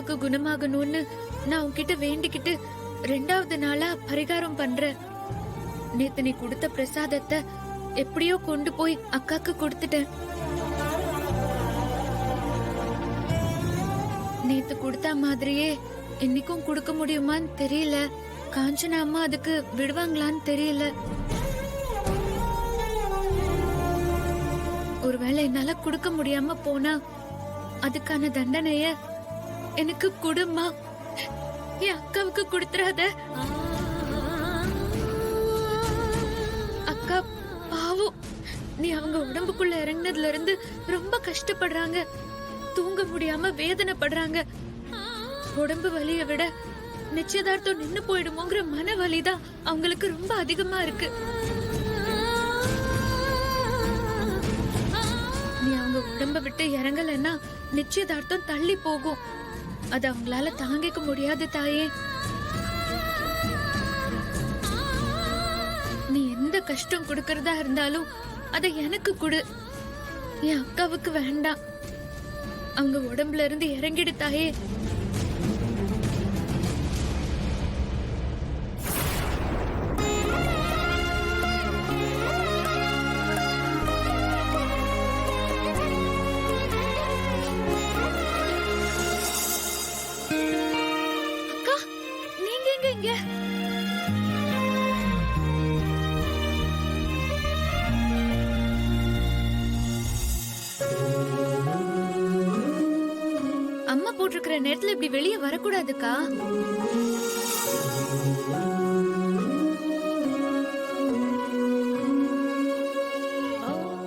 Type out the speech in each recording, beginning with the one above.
அக்காவுக்கு குணமாகணும்னு நான் உன்கிட்ட வேண்டிக்கிட்டு 2வது நாளா பரிகாரம் பண்றேன். நேத்து நீ கொடுத்த பிரசாதத்தை எப்படியோ கொண்டு போய் அக்காக்கு கொடுத்துட்டேன். நேத்து கொடுத்த மாதிரியே இன்னைக்கும் கொடுக்க முடியுமான்னு தெரியல. காஞ்சனா அம்மா அதுக்கு விடுவாங்களான்னு தெரியல. ஒருவேளை என்னால கொடுக்க முடியாம போனா அதுக்கான தண்டனைய எனக்கு குடுமா, என் அக்காவுக்கு கொடுத்துறாத. அக்கா பாவம், நீ அவங்க உடம்புக்குள்ள இறங்கினதுல இருந்து ரொம்ப கஷ்டப்படுறாங்க. தூங்க முடியாம வேதனைப்படுறாங்க. உடம்பு வலியை விட நிச்சயதார்த்தம் நின்னு போயிடுமோங்கிற மன வலிதான் அவங்களுக்கு ரொம்ப அதிகமா இருக்கு. நீ அவங்க உடம்ப விட்டு இறங்கலன்னா நிச்சயதார்த்தம் தள்ளி போகும். அது அவங்களால தாங்கிக்க முடியாது தாயே. நீ எந்த கஷ்டம் கொடுக்கறதா இருந்தாலும் அதை எனக்கு கொடு. என் அக்காவுக்கு வேண்டாம். அவங்க உடம்புல இருந்து இறங்கிடு தாயே. அக்கா, நீங்க எங்க இங்க? அம்மா போட்டிருக்கிற நேரத்துல இப்படி வெளியே வரக்கூடாதுக்கா.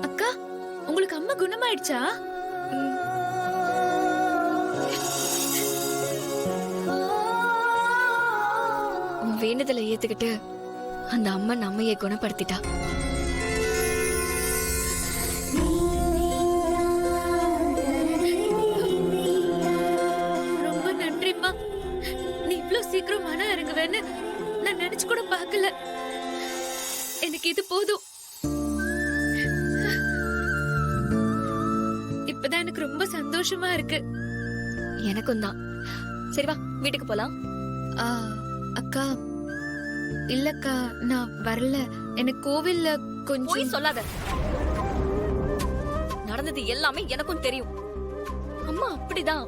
அக்கா, உங்களுக்கு அம்மா குணமாயிடுச்சா? உன் வேண்டுதலை ஏத்துக்கிட்டு அந்த அம்மா நம்மையை குணப்படுத்திட்டா. ரொம்ப நன்றிம்மா. நீ இவ்ளோ சீக்கிரம் மன இறங்குவேன்னு நான் நினைச்சு கூட பார்க்கல. எனக்கு இது போதும். இப்பதான் எனக்கு ரொம்ப சந்தோஷமா இருக்கு. எனக்கும் தான். சரி வா, வீட்டுக்கு போலாம். ஆ, அக்கா இல்லக்கா, நான் வரல. எனக்கு கோவில்ல கொஞ்சம். போய் சொல்லாத. நடந்தது எல்லாமே எனக்கும் தெரியும். அம்மா அப்படிதான்.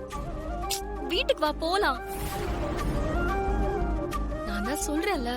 வீட்டுக்கு வா, போலாம். நான் தான் சொல்றேன்ல,